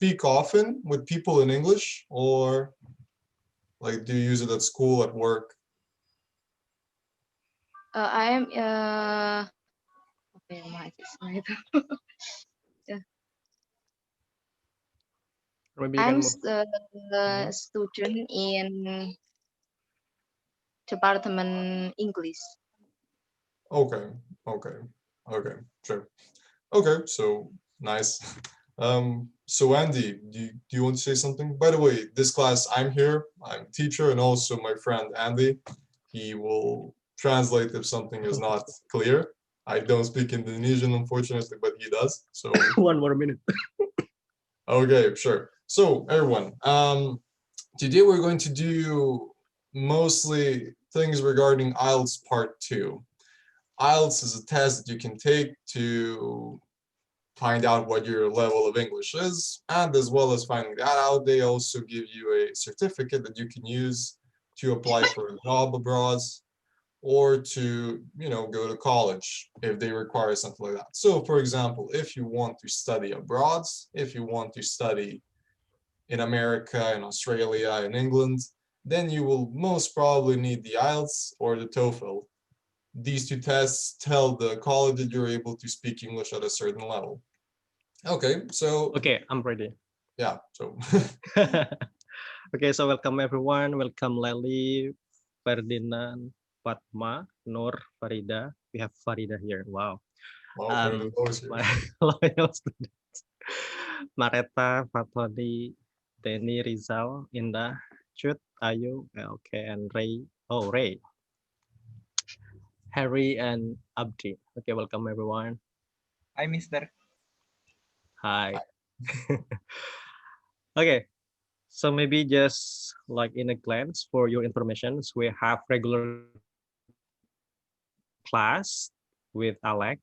speak often with people in English, or like do you use it at school, at work? I am apa ya mahasiswa itu? Ya, Maybe you can I'm move. a student in department English. Okay, okay, okay, sure. Okay, so nice. So Andy, do you want to say something? By the way, this class I'm here, I'm a teacher, and also my friend Andy. He will translate if something is not clear. I don't speak Indonesian, unfortunately, but he does. So One more minute. okay, sure. So everyone, today we're going to do mostly things regarding IELTS Part 2. IELTS is a test that you can take to find out what your level of English is, and as well as finding that out, they also give you a certificate that you can use to apply for a job abroad or to, go to college if they require something like that. So, for example, if you want to study abroad, if you want to study in America, in Australia, in England, then you will most probably need the IELTS or the TOEFL. These two tests tell the college that you're able to speak English at a certain level. Okay, so Okay, I'm ready. yeah, so Okay, so welcome everyone. Welcome Lely, Ferdinand, Fatma, Nur, Farida. We have Farida here. Wow. well, there the floor is here. My loyal students. Mareta, Fatoni, Denny, Rizal, Indah, Chut, Ayu, LK, and Ray. Oh, Ray. Harry and Abdi. Okay, welcome everyone. Hi, Mister. Hi. Okay, so maybe just like in a glance for your information, we have regular class with Alex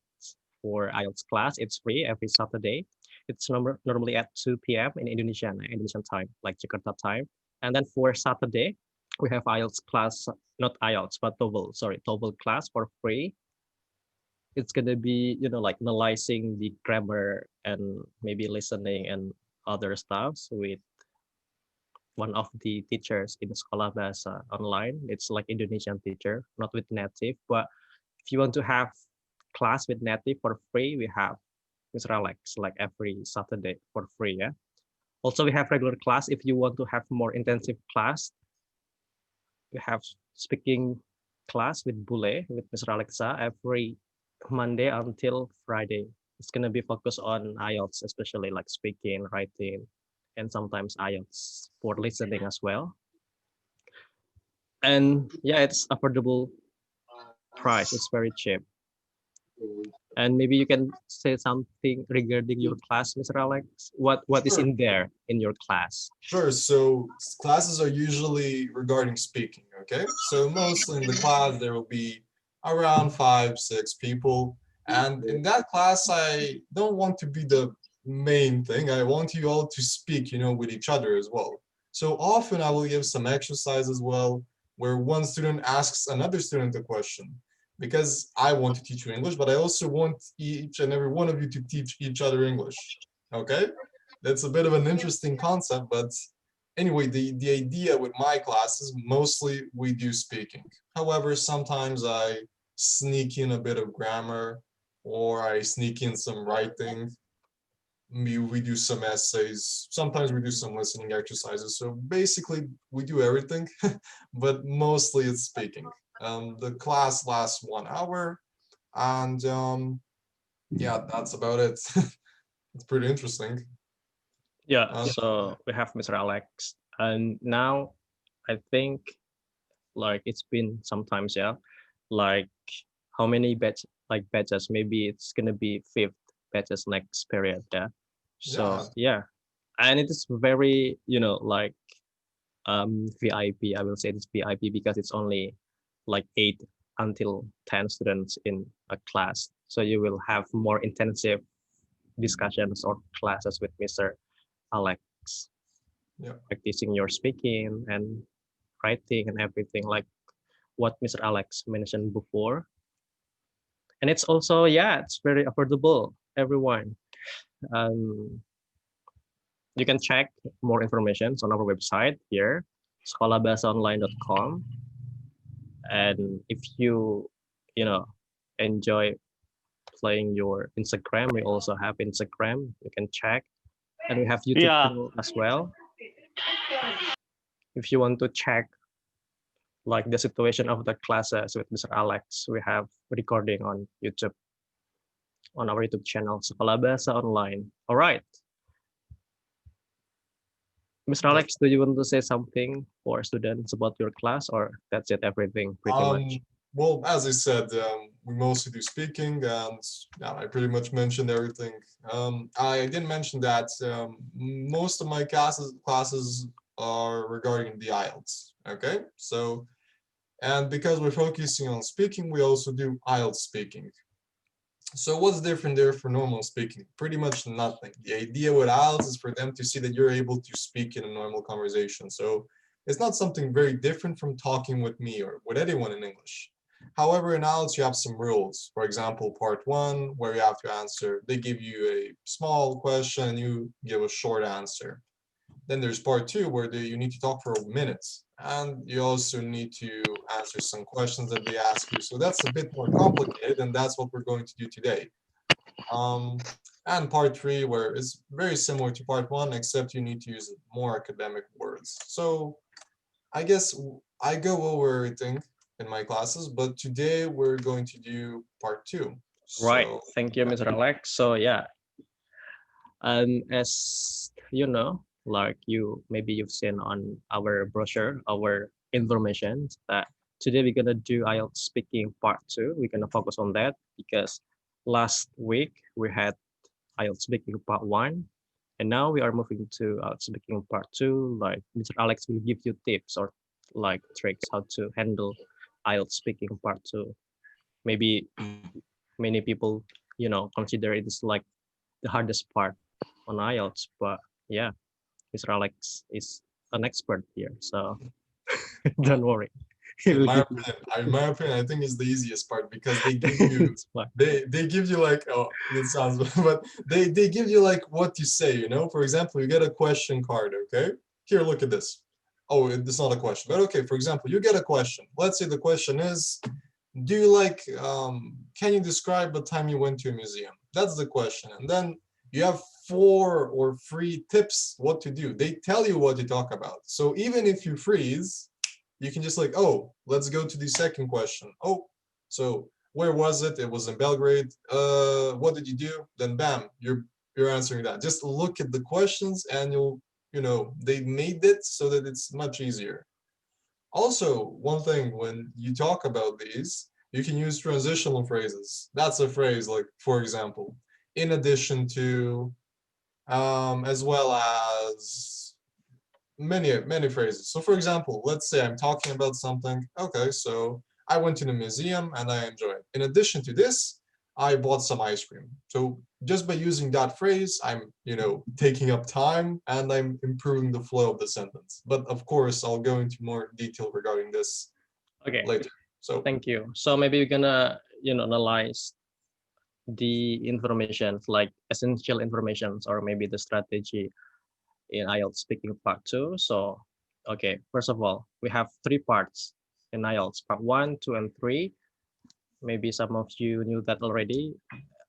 for IELTS class. It's free every Saturday. It's normally at 2 p.m. in Indonesian time, like Jakarta time. And then for Saturday, we have IELTS class, not IELTS, but TOEFL, sorry, TOEFL class for free. It's gonna be, like analyzing the grammar and maybe listening and other stuffs with one of the teachers in Sekolah Bahasa online. It's like Indonesian teacher, not with native. But if you want to have class with native for free, we have Mr. Alex like every Saturday for free. Yeah. Also, we have regular class. If you want to have more intensive class, we have speaking class with Bule with Mr. Alexa every Monday until Friday. It's gonna be focused on IELTS, especially like speaking, writing, and sometimes IELTS for listening as well. And yeah, it's affordable price. It's very cheap. And maybe you can say something regarding your class, Mr. Alex. What is Sure. in there in your class? Sure. So classes are usually regarding speaking. Okay. So mostly in the class there will be around 5, 6 people, and in that class I don't want to be the main thing. I want you all to speak, with each other as well. So often I will give some exercise as well, where one student asks another student a question. Because I want to teach you English, but I also want each and every one of you to teach each other English. Okay? That's a bit of an interesting concept, but anyway, the idea with my classes, mostly we do speaking. However, sometimes I sneak in a bit of grammar, or I sneak in some writing. We do some essays. Sometimes we do some listening exercises. So basically, we do everything, but mostly it's speaking. The class lasts 1 hour, and yeah, that's about it. It's pretty interesting. Yeah, Um, so we have Mr. Alex, and now I think like it's been sometimes, yeah, like how many batches? Maybe it's gonna be fifth batches next period, yeah. yeah, So yeah, and it is very like VIP. I will say it's VIP because it's only like 8 until 10 students in a class. So you will have more intensive discussions or classes with Mr. Alex, yeah. practicing your speaking and writing and everything like what Mr. Alex mentioned before. And it's also, yeah, it's very affordable, everyone. Um, You can check more information on our website here, sekolahbahasaonline.com. And if you know, enjoy playing your Instagram, we also have Instagram. You can check, and we have YouTube Yeah. channel as well. If you want to check like the situation of the classes with Mr. Alex, we have recording on YouTube, on our YouTube channel, Sekolah Bahasa Online. All right. Mr. Alex, do you want to say something for students about your class, or that's it, everything pretty much? Well, as I said, we mostly do speaking, and yeah, I pretty much mentioned everything. I didn't mention that most of my classes are regarding the IELTS. Okay, so and because we're focusing on speaking, we also do IELTS speaking. So what's different there for normal speaking? Pretty much nothing. The idea with IELTS is for them to see that you're able to speak in a normal conversation. So it's not something very different from talking with me or with anyone in English. However, in IELTS, you have some rules. For example, part 1, where you have to answer, they give you a small question and you give a short answer. Then there's part 2, where you need to talk for a minute. And you also need to answer some questions that they ask you. So that's a bit more complicated, and that's what we're going to do today. And part 3, where it's very similar to part 1, except you need to use more academic words. So I guess I go over everything in my classes, but today we're going to do part 2. Right. So, Thank you, Mr. Alex. So yeah, as you know, like maybe you've seen on our brochure, our information that today we're gonna do IELTS speaking part 2. We're gonna focus on that because last week we had IELTS speaking part 1, and now we are moving to IELTS speaking part 2. Like Mr. Alex will give you tips or like tricks how to handle IELTS speaking part 2. Maybe many people, consider it is like the hardest part on IELTS, but yeah, Mr. Alex is an expert here, so don't worry. in my opinion, I think it's the easiest part because they give you they give you like, oh, it sounds but they give you like what you say, For example, you get a question card, okay? Here, look at this. Oh, it's not a question, but okay, for example, you get a question. Let's say the question is, do you like can you describe the time you went to a museum? That's the question. And then you have 4 or 3 tips what to do. They tell you what to talk about. So even if you freeze, you can just like, oh, let's go to the second question. Oh, so where was it? It was in Belgrade. What did you do? Then bam, you're answering that. Just look at the questions and they made it so that it's much easier. Also, one thing, when you talk about these, you can use transitional phrases. That's a phrase like, for example, in addition to, as well as many phrases. So for example, let's say I'm talking about something. Okay, so I went to the museum and I enjoyed. In addition to this, I bought some ice cream. So just by using that phrase, I'm, taking up time and I'm improving the flow of the sentence. But of course, I'll go into more detail regarding this later. So thank you. So maybe we're gonna, analyze the information, like essential informations, or maybe the strategy in IELTS speaking part 2. So, okay, first of all, we have 3 parts in IELTS, part 1, 2, and 3. Maybe some of you knew that already.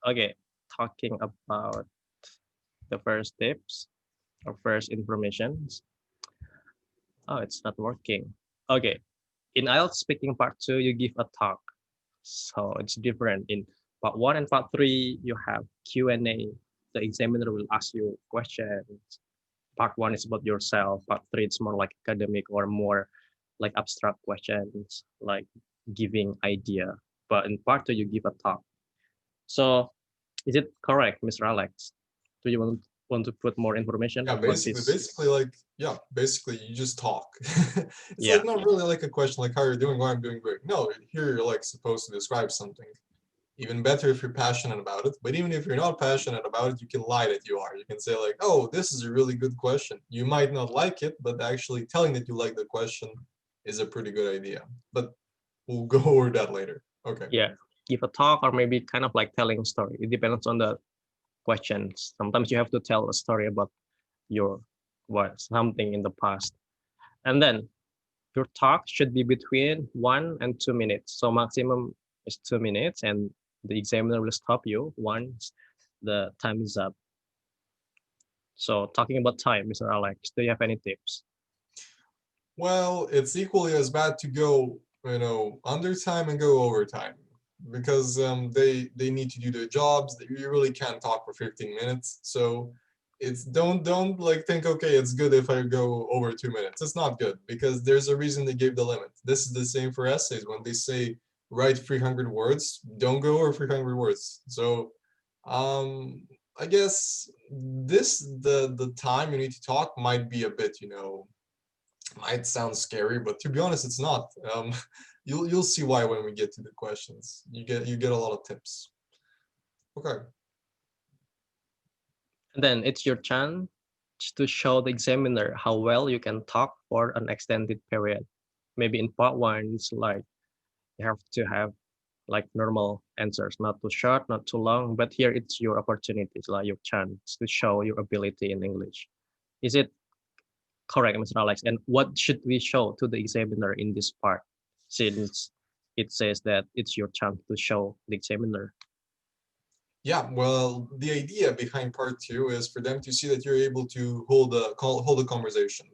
Okay, talking about the first tips or first informations. Oh, it's not working. Okay, in IELTS speaking part 2, you give a talk. So it's different. In part 1 and part 3, you have Q&A. The examiner will ask you questions. Part 1 is about yourself. Part 3 it's more like academic or more like abstract questions, like giving idea. But in part 2, you give a talk. So is it correct, Mr. Alex? Do you want to put more information? yeah, basically you just talk. It's like not really like a question like how you're doing, why I'm doing great. No, here you're like supposed to describe something. Even better if you're passionate about it. But even if you're not passionate about it, you can lie that you are. You can say like, oh, this is a really good question. You might not like it, but actually telling that you like the question is a pretty good idea. But we'll go over that later. Okay. Yeah, give a talk or maybe kind of like telling a story. It depends on the questions. Sometimes you have to tell a story about your was something in the past. And then your talk should be between 1 and 2 minutes. So maximum is 2 minutes, and the examiner will stop you once the time is up. So talking about time, Mr. Alex, do you have any tips? Well, it's equally as bad to go, under time and go overtime because they need to do their jobs. You really can't talk for 15 minutes. So it's don't like think, okay, it's good if I go over 2 minutes. It's not good because there's a reason they gave the limit. This is the same for essays. When they say write 300 words, don't go over 300 words. So um I guess the time you need to talk might be a bit, might sound scary, but to be honest, it's not. You'll see why when we get to the questions. You get a lot of tips. Okay. And then it's your chance to show the examiner how well you can talk for an extended period. Maybe in part one, it's like you have to have like normal answers, not too short, not too long. But here it's your opportunity, it's like your chance to show your ability in English. Is it correct, Mr. Alex? And what should we show to the examiner in this part? Since it says that it's your chance to show the examiner. Yeah, well, the idea behind part two is for them to see that you're able to hold a conversation.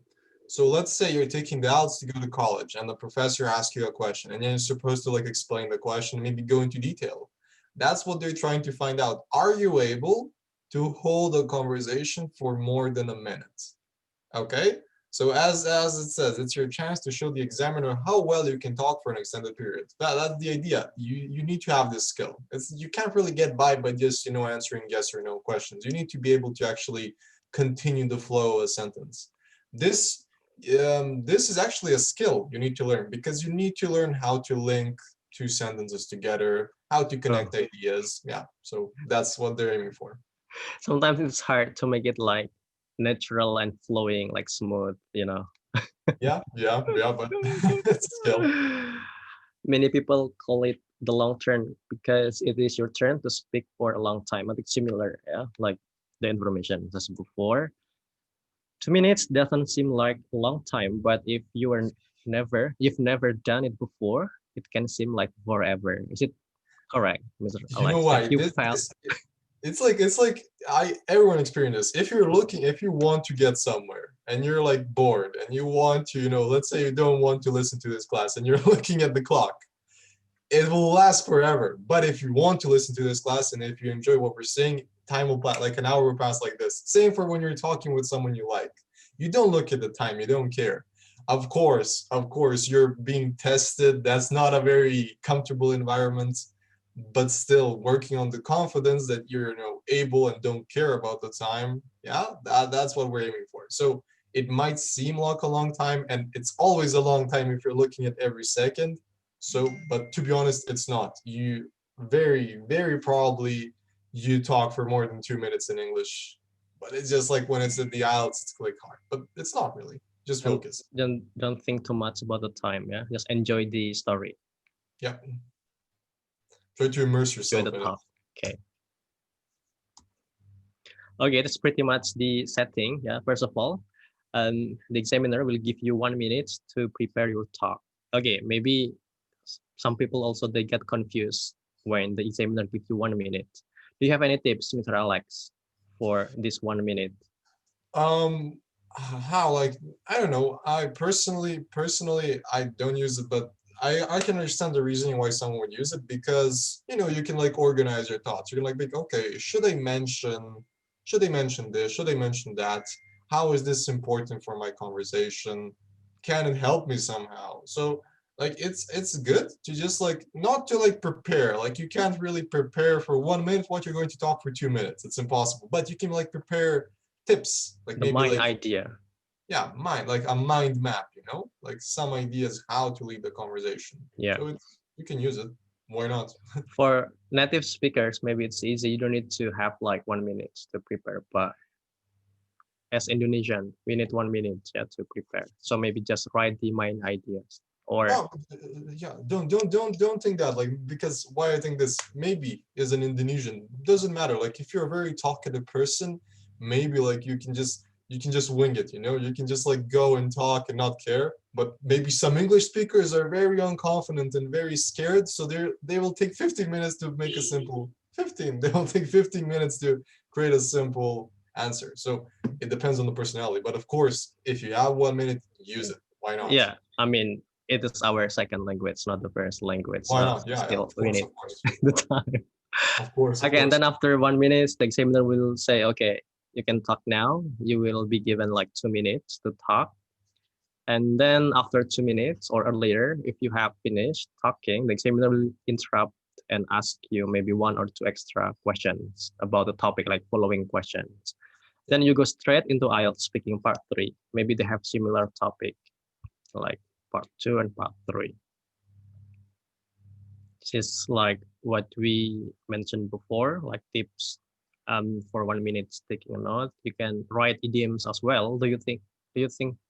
So let's say you're taking the IELTS to go to college and the professor asks you a question and then you're supposed to like explain the question, maybe go into detail. That's what they're trying to find out. Are you able to hold a conversation for more than a minute? Okay, so as it says, it's your chance to show the examiner how well you can talk for an extended period. That's the idea. You need to have this skill. You can't really get by just answering yes or no questions. You need to be able to actually continue the flow of a sentence. This is actually a skill you need to learn because you need to learn how to link two sentences together, how to connect ideas. Yeah, so that's what they're aiming for. Sometimes it's hard to make it like natural and flowing, like smooth, Yeah, but it's a skill. Many people call it the long turn because it is your turn to speak for a long time. I think similar, yeah, like the information just before. 2 minutes doesn't seem like a long time, but if you've never done it before, it can seem like forever. Is it correct, Mr. You know Alex? Have why? you felt? It's like everyone experiences this. If you want to get somewhere and you're like bored and you want to, let's say you don't want to listen to this class and you're looking at the clock, it will last forever. But if you want to listen to this class and if you enjoy what we're saying, time will pass, like an hour will pass like this. Same for when you're talking with someone you like. You don't look at the time, you don't care. Of course, you're being tested. That's not a very comfortable environment, but still working on the confidence that you're able and don't care about the time. Yeah, that's what we're aiming for. So it might seem like a long time, and it's always a long time if you're looking at every second. So, but to be honest, it's not. You very, very probably you talk for more than 2 minutes in English, but it's just like when it's at the IELTS, it's like hard, but it's not really. Just Don't focus. don't think too much about the time. Yeah, just enjoy the story. Yeah. Try to immerse Enjoy yourself the in it. talk. Okay. Okay, that's pretty much the setting. Yeah. First of all, the examiner will give you 1 minute to prepare your talk. Okay, maybe some people also they get confused when the examiner gives you 1 minute. Do you have any tips, Mr. Alex, for this 1 minute? Um, how like I don't know. I personally I don't use it, but I can understand the reasoning why someone would use it because you can like organize your thoughts. You can like think, okay, should I mention this? Should I mention that? How is this important for my conversation? Can it help me somehow? So like it's good to just like not to like prepare. Like you can't really prepare for 1 minute what you're going to talk for 2 minutes. It's impossible. But you can like prepare tips, like The maybe main like idea. yeah, like a mind map, like some ideas how to lead the conversation. Yeah. So you can use it. Why not? For native speakers, maybe it's easy. You don't need to have like 1 minute to prepare, but as Indonesian, we need 1 minute, yeah, to prepare. So maybe just write the main ideas. Or No, yeah, don't think that like because why I think this maybe is an Indonesian doesn't matter. Like if you're a very talkative person, maybe like you can just you can just wing it, you know, you can just like go and talk and not care. But maybe some English speakers are very unconfident and very scared, so they will take 15 minutes to make a simple 15. They will take 15 minutes to create a simple answer. So it depends on the personality. But of course, if you have 1 minute, use it. Why not? Yeah, I mean, it is our second language, not the first language. Why So not? Yeah, yeah, still, of we course, need of course, the time. of course, of Okay, and course. then after 1 minute, the examiner will say, okay, you can talk now. You will be given like 2 minutes to talk. And then after 2 minutes or earlier, if you have finished talking, the examiner will interrupt and ask you maybe one or two extra questions about the topic, like following questions. Then you go straight into IELTS speaking part 3. Maybe they have similar topic like part 2 and part 3. This is like what we mentioned before, like tips for 1 minute taking a note. You can write idioms as well. Do you think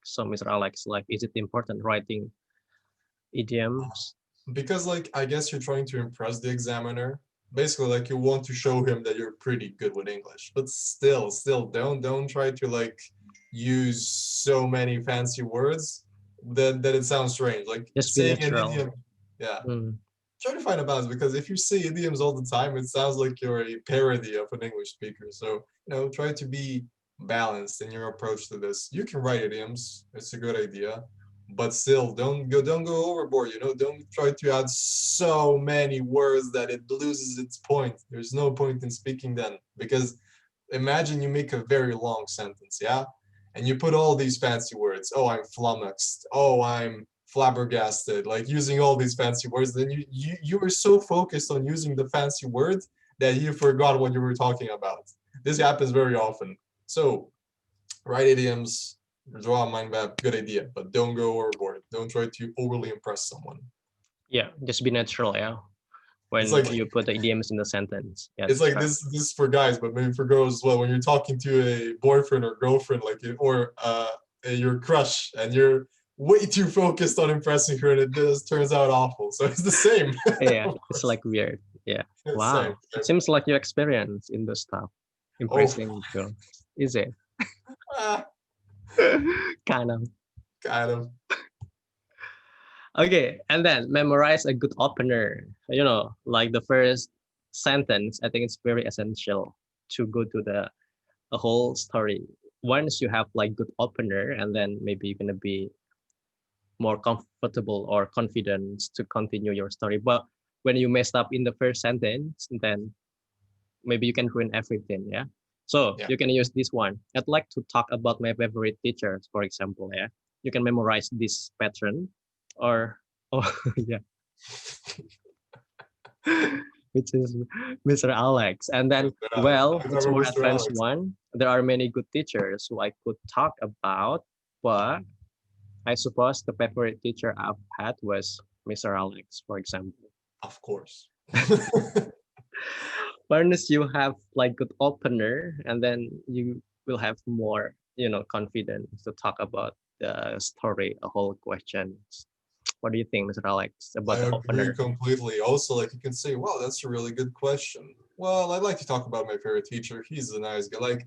so, Mr. Alex? Like, is it important writing idioms? Because like I guess you're trying to impress the examiner. Basically, like you want to show him that you're pretty good with English. But still, don't try to like use so many fancy words that it sounds strange. Like Just be saying an natural. idiom, yeah. Mm, Try to find a balance because if you say idioms all the time, it sounds like you're a parody of an English speaker. So, try to be balanced in your approach to this. You can write idioms, it's a good idea, but still don't go overboard, don't try to add so many words that it loses its point. There's no point in speaking then because imagine you make a very long sentence, yeah? And you put all these fancy words. Oh, I'm flummoxed. Oh, I'm flabbergasted. Like using all these fancy words. Then you were so focused on using the fancy words that you forgot what you were talking about. This happens very often. So write idioms, draw a mind map, good idea, but don't go overboard. Don't try to overly impress someone. yeah, just be natural, yeah. It's When like you put the idioms in the sentence. Yeah, it's that's like right. this for guys, but maybe for girls as well. When you're talking to a boyfriend or girlfriend, like or your crush, and you're way too focused on impressing her, and it just turns out awful. So it's the same. Yeah, Of it's course. like weird. Yeah. It's same, Wow. It same. seems like you experience in the stuff. Oh, Impressing girls. Is it? ah, Kind of. kind of. Okay, and then memorize a good opener. Like the first sentence, I think it's very essential to go to the a whole story. Once you have like good opener, and then maybe you're gonna be more comfortable or confident to continue your story. But when you messed up in the first sentence, then maybe you can ruin everything. Yeah. So Yeah. you can use this one. I'd like to talk about my favorite teachers, for example. Yeah. You can memorize this pattern, or oh yeah, which is Mr. Alex. And then, well, it's Remember more Mr. advanced Alex. one. There are many good teachers who I could talk about, but I suppose the favorite teacher I've had was Mr. Alex, for example. Of course. Once you have like good opener, and then you will have more, confidence to talk about the story, a whole questions. What do you think, Mr. Alex, I about the agree opener? completely. Also, like you can say, wow, that's a really good question. Well, I'd like to talk about my favorite teacher. He's a nice guy. Like,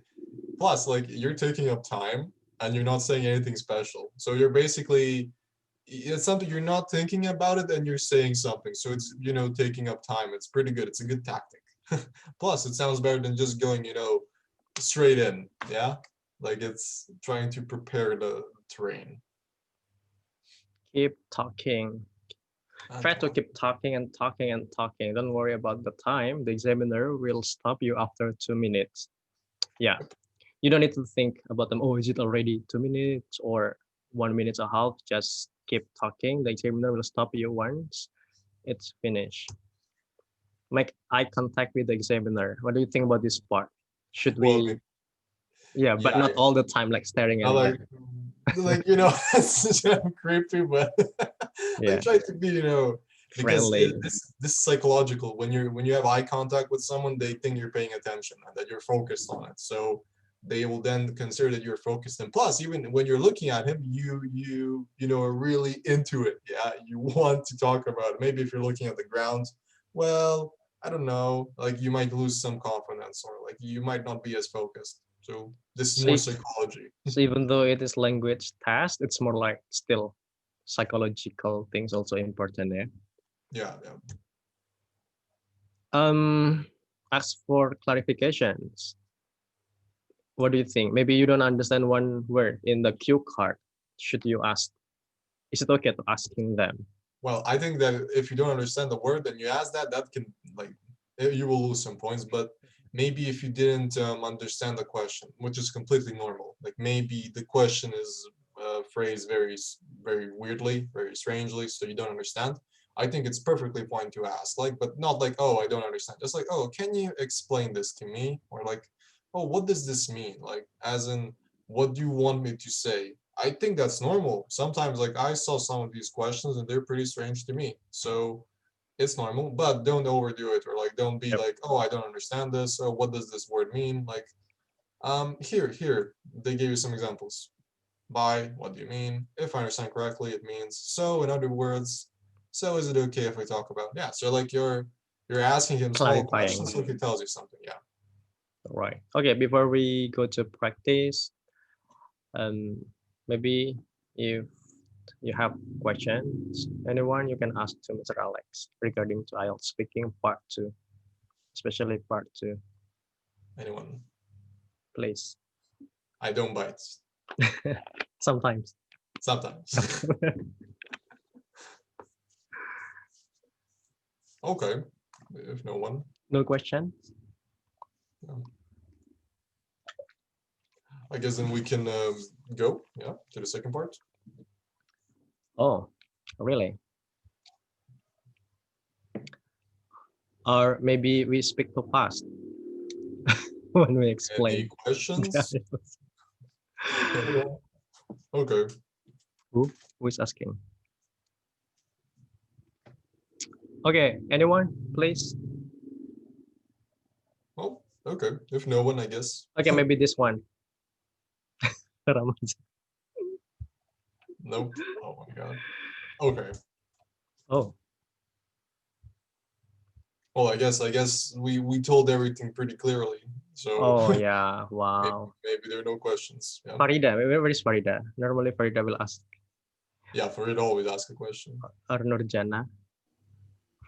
plus, like you're taking up time and you're not saying anything special. So you're basically it's something you're not thinking about it and you're saying something. So it's taking up time. It's pretty good. It's a good tactic. Plus, it sounds better than just going straight in. Yeah, like it's trying to prepare the terrain. Keep talking. And Try to keep talking and talking and talking. Don't worry about the time. The examiner will stop you after 2 minutes. Yeah. You don't need to think about them. Oh, is it already 2 minutes or 1 minute and a half? Just keep talking. The examiner will stop you once it's finished. Make eye contact with the examiner. What do you think about this part? Should well, we? Yeah, but yeah, not all the time, like staring not at like them. it's creepy, but Yeah, like try to be because friendly. this is psychological. When you have eye contact with someone, they think you're paying attention and that you're focused on it. So they will then consider that you're focused. And plus, even when you're looking at him, you are really into it. Yeah, you want to talk about it. Maybe if you're looking at the ground, well, I don't know. Like you might lose some confidence, or like you might not be as focused. So this is So, more psychology. so even though it is language test, it's more like still psychological things also important there. Yeah, yeah. Ask for clarifications. What do you think? Maybe you don't understand one word in the cue card. Should you ask? Is it okay to asking them? Well, I think that if you don't understand the word, then you ask that. That can like you will lose some points. But maybe if you didn't understand the question, which is completely normal, like maybe the question is phrased very weirdly, very strangely, so you don't understand. I think it's perfectly fine to ask, like, but not like, oh, I don't understand. Just like, oh, can you explain this to me? Or like, oh, what does this mean? Like, as in, what do you want me to say? I think that's normal. Sometimes, like, I saw some of these questions and they're pretty strange to me. So it's normal, but don't overdo it, or like, don't be Yep. like, oh, I don't understand this. Oh, what does this word mean? Like, here, they gave you some examples. By, what do you mean? If I understand correctly, it means so. In other words, so is it okay if we talk about? Yeah. So like you're asking him small questions, so Clarifying. he tells you something. Yeah. Right. Okay. Before we go to practice, maybe if you have questions, anyone, you can ask to Mr. Alex regarding to IELTS speaking part two, especially part two. Anyone? Please. I don't bite. Sometimes. Sometimes. Okay. If no one. No question. Yeah. I guess then we can go, yeah, to the second part. Oh, really? Or maybe we speak too fast when we Any explain. questions? Anyone? Okay. Who is asking? Okay, anyone, please? Well, okay. If no one, I guess. Okay, maybe this one. Ramaz. Nope. Oh my god. Okay. Oh, Well, I guess we told everything pretty clearly. So oh yeah, maybe, wow. maybe there are no questions. Yeah. Farida, where is Farida? Normally Farida will ask Yeah, for it always ask a question. or Nurjana.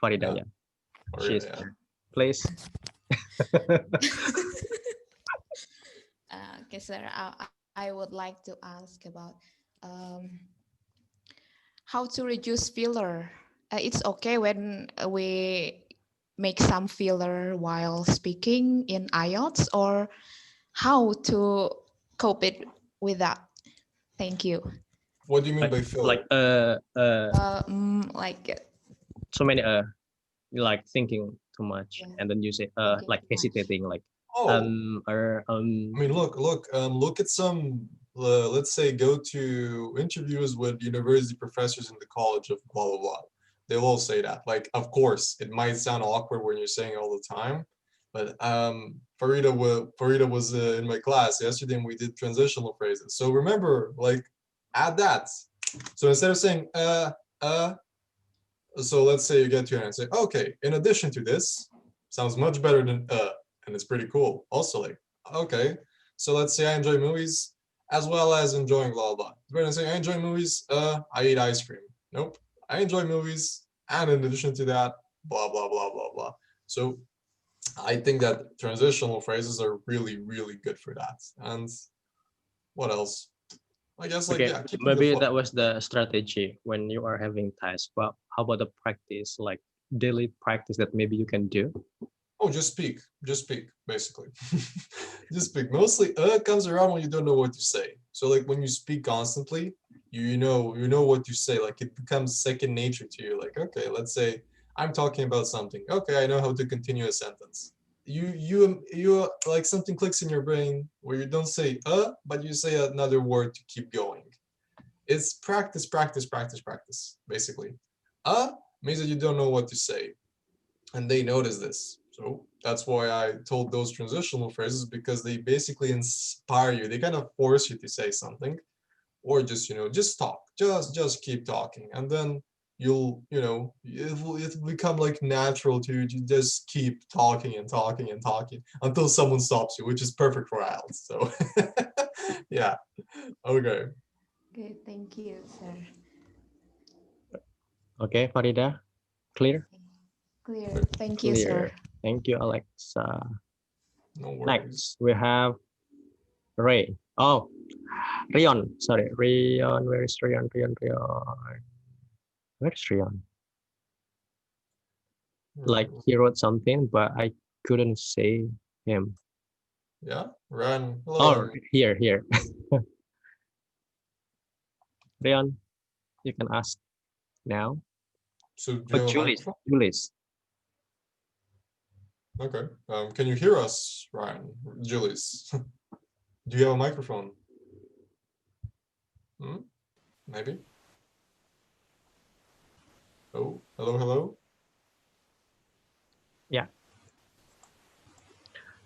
Farida, Yeah. yeah, Or she's yeah. there. Please. Okay, sir. I would like to ask about um, how to reduce filler. It's okay when we make some filler while speaking in IELTS, or how to cope it with that. Thank you. What do you mean like by like filler? Like so many like thinking too much yeah, and then you say thinking like too much. hesitating like Oh, or I mean, look at some. Let's say go to interviews with university professors in the college of blah blah blah. They'll all say that. Like, of course, it might sound awkward when you're saying it all the time, but Farida was in my class yesterday, and we did transitional phrases. So remember, like, add that. So instead of saying uh, so let's say you get to it and say, okay, in addition to this, sounds much better than and it's pretty cool. Also, like, okay, so let's say I enjoy movies as well as enjoying blah blah. But I say I enjoy movies, I eat ice cream. Nope. I enjoy movies, and in addition to that, blah blah blah blah blah. So I think that transitional phrases are really good for that. And what else? I guess like okay, yeah, keeping the maybe flow. that was the strategy when you are having tests, but how about the practice, like daily practice that maybe you can do? Oh, just speak, basically. Just speak. Mostly, comes around when you don't know what to say. So, like when you speak constantly, you know what you say. Like it becomes second nature to you. Like, okay, let's say I'm talking about something. Okay, I know how to continue a sentence. You like something clicks in your brain where you don't say but you say another word to keep going. It's practice, basically. Means that you don't know what to say and they notice this. So that's why I told those transitional phrases because they basically inspire you. They kind of force you to say something, or just just talk, just keep talking, and then it'll become like natural to you to just keep talking and talking and talking until someone stops you, which is perfect for IELTS. So yeah, okay. Okay, thank you, sir. Okay, Farida, clear? Clear. Thank you, sir. Clear. Thank you, Alexa. No worries. Next, we have Ray. Oh, Rion. Sorry, Rion. Where is Rion? Rion. Where's Rion? Like he wrote something, but I couldn't say him. Yeah, Ran. Oh, Hello. here. Rion, you can ask now. So do you But have a Julius, microphone? Julius. Okay. Can you hear us, Ryan? Julius? Do you have a microphone? Maybe. Oh, hello. Yeah.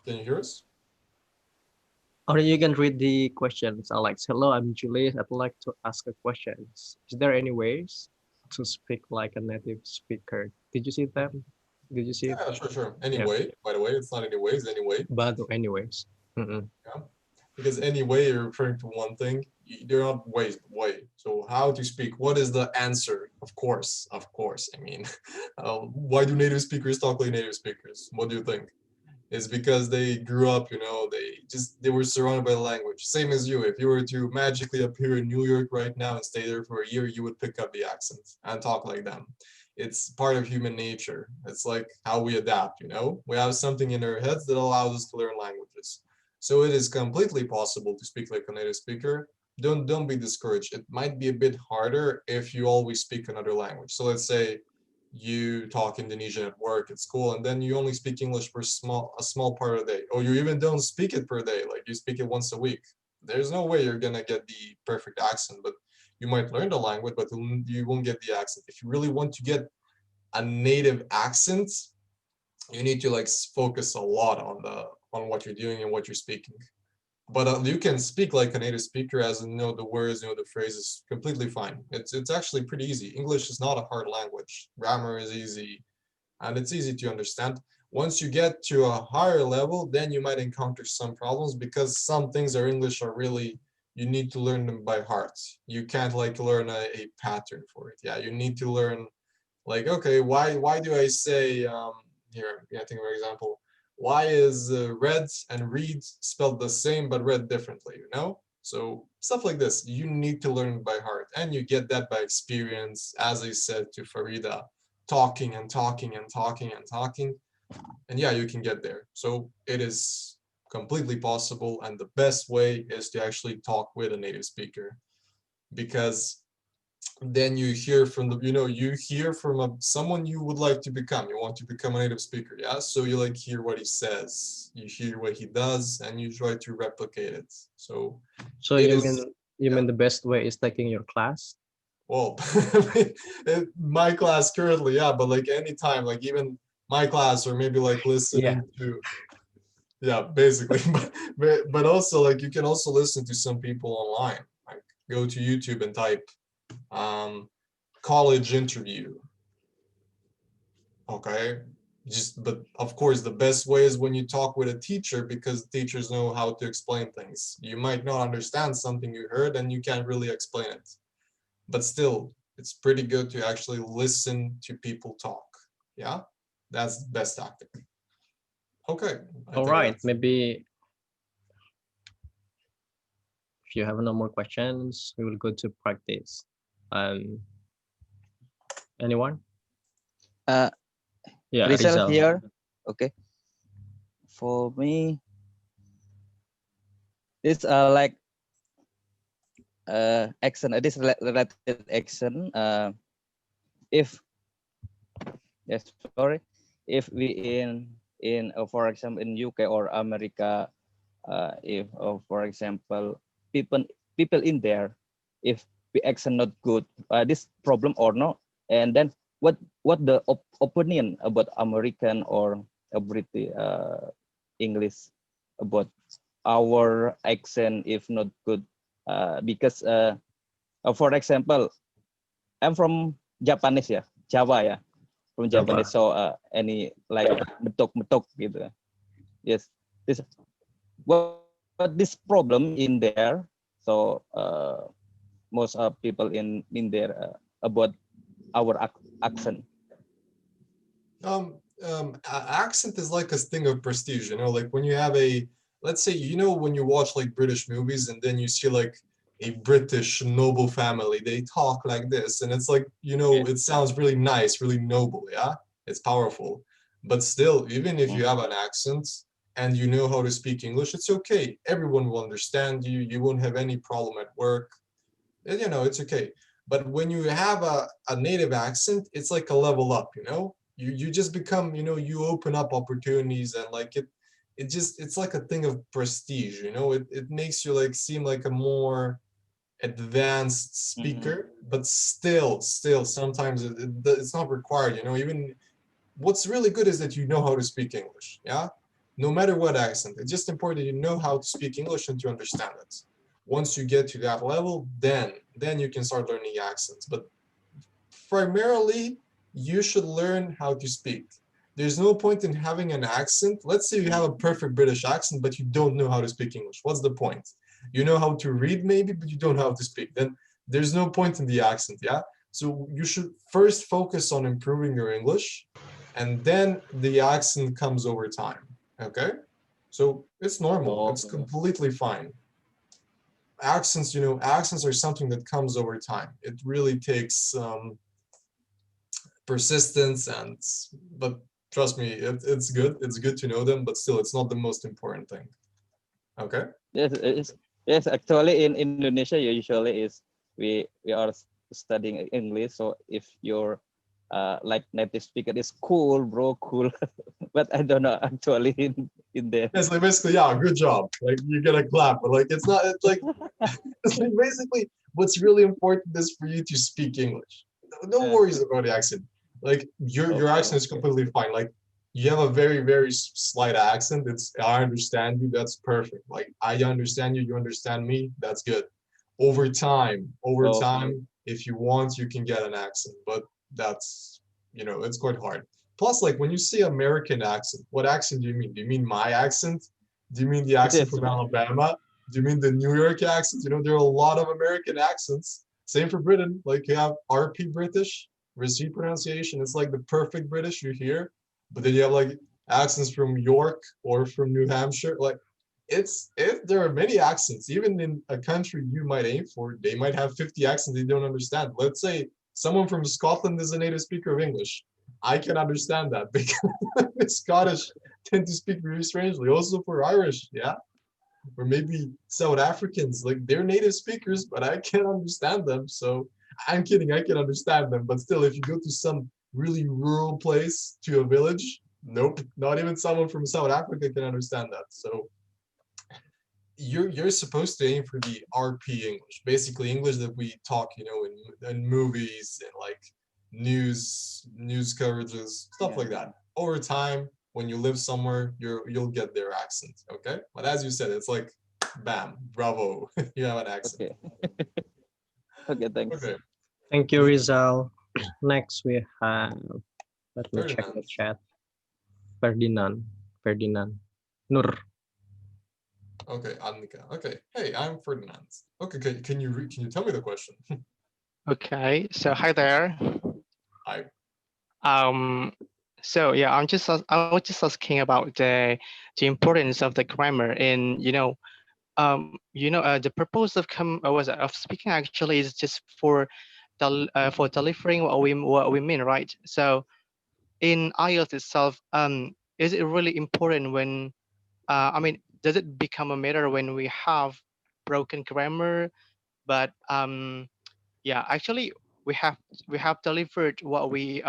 Can you hear us? Or you can read the questions, Alex. Hello, I'm Julius. I'd like to ask a question. Is there any ways to speak like a native speaker? Did you see them? Did you see it? Yeah, sure. Yeah. Anyway, by the way, it's not anyways, anyway. But anyways. Yeah. Because anyway, you're referring to one thing. They're not ways, but way. So how to speak? What is the answer? Of course. I mean, why do native speakers talk like native speakers? What do you think? Is because they grew up, they were surrounded by the language. Same as you. If you were to magically appear in New York right now and stay there for a year, you would pick up the accent and talk like them. It's part of human nature. It's like how we adapt. We have something in our heads that allows us to learn languages. So it is completely possible to speak like a native speaker. Don't be discouraged. It might be a bit harder if you always speak another language. So let's say you talk Indonesian at work, at school, and then you only speak English for a small part of the day, or you even don't speak it per day, like you speak it once a week. There's no way you're gonna get the perfect accent, but you might learn the language, but you won't get the accent. If you really want to get a native accent, you need to like focus a lot on what you're doing and what you're speaking. But you can speak like a native speaker, as in know the words, know the phrases, completely fine. It's actually pretty easy. English is not a hard language. Grammar is easy, and it's easy to understand. Once you get to a higher level, then you might encounter some problems because some things are English are really, you need to learn them by heart. You can't like learn a pattern for it. Yeah, you need to learn like, okay, why do I say here? Yeah, think of an example. Why is red and read spelled the same but read differently? So stuff like this, you need to learn by heart, and you get that by experience. As I said to Farida, talking and talking and talking and talking, and yeah, you can get there. So it is completely possible, and the best way is to actually talk with a native speaker, because then you hear from you hear from someone you would like to become. You want to become a native speaker, yeah? So you like hear what he says, you hear what he does, and you try to replicate it. So So it you is, mean yeah. the best way is taking your class? Well, my class currently, yeah, but like anytime, like even my class, or maybe like Yeah. listening to, yeah, basically. But also like you can also listen to some people online, like go to YouTube and type college interview. Okay. But of course, the best way is when you talk with a teacher, because teachers know how to explain things. You might not understand something you heard and you can't really explain it. But still, it's pretty good to actually listen to people talk. Yeah. That's the best tactic. Okay. I All think right. that's, Maybe if you have no more questions, we will go to practice. Um, anyone? Uh, Yeah, Rizal Rizal. here. Okay. For me, it's like action. This related action. If yes, sorry, if we for example in UK or America, if for example people in there, if the action not good, this problem or no, and then what the opinion about American or British English about our accent if not good, because for example I'm from Japanese ya, Java ya, from Java. Japanese. So any like betok gitu. Yes, this but this problem in there. So most people in there about our accent. Accent is like a thing of prestige, you know, like when you have a, let's say, you know, when you watch like British movies and then you see like a British noble family, they talk like this, and it's like, you know, Yeah. it sounds really nice, really noble, yeah, it's powerful. But still, even if you have an accent and you know how to speak English, it's okay. Everyone will understand you. You won't have any problem at work. And, you know, it's okay. But when you have a native accent, it's like a level up, you know? You just become, you know, you open up opportunities, and like it just, it's like a thing of prestige, you know? It makes you like seem like a more advanced speaker, but still sometimes it's not required, you know? Even what's really good is that you know how to speak English, yeah? No matter what accent. It's just important you know how to speak English and to understand it. Once you get to that level, then you can start learning accents. But primarily, you should learn how to speak. There's no point in having an accent. Let's say you have a perfect British accent, but you don't know how to speak English. What's the point? You know how to read maybe, but you don't know how to speak. Then there's no point in the accent, yeah? So you should first focus on improving your English, and then the accent comes over time, okay? So it's normal. It's completely fine. Accents, you know, accents are something that comes over time. It really takes persistence, and but trust me, it's good. It's good to know them, but still, it's not the most important thing. Okay. Yes. Actually, in Indonesia, usually is we are studying English. So if you're like native speaker, is cool, bro, cool. But I don't know actually in there. It's like basically, yeah, good job. Like you get a clap, but like it's not. It's like it's like basically what's really important is for you to speak English. No worries about the accent. Like your accent is completely fine. Like you have a very slight accent. It's I understand you. That's perfect. Like I understand you. You understand me. That's good. Over time, if you want, you can get an accent, but that's, you know, it's quite hard. Plus, like when you say American accent, what accent do you mean? Do you mean my accent? Do you mean the accent Yes. from Alabama? Do you mean the New York accent? You know, there are a lot of American accents. Same for Britain. Like you have RP British, receipt pronunciation. It's like the perfect British you hear. But then you have like accents from York or from New Hampshire. Like there are many accents. Even in a country you might aim for, they might have 50 accents they don't understand. Let's say someone from Scotland is a native speaker of English. I can understand that because the Scottish tend to speak very strangely. Also for Irish, yeah, or maybe South Africans, like they're native speakers, but I can't understand them. So I'm kidding, I can understand them, but still, if you go to some really rural place, to a village, nope, not even someone from South Africa can understand that. So you're supposed to aim for the RP English, basically English that we talk, you know, in movies and like news coverages, stuff like that. Over time, when you live somewhere, you'll get their accent, okay? But as you said, it's like, bam, bravo, you have an accent. Okay. Okay. Thanks. Okay, Thank you, Rizal. Next, we have, let me check the Ferdinand. chat. Ferdinand. Nur. Okay, Annika. Okay, hey, I'm Ferdinand. Okay, can you tell me the question? Okay, so hi there. Hi. So yeah, I was just asking about the importance of the grammar in the purpose of speaking actually is just for delivering what we mean, right? So in IELTS itself, is it really important when does it become a matter when we have broken grammar, but yeah, actually we have delivered what we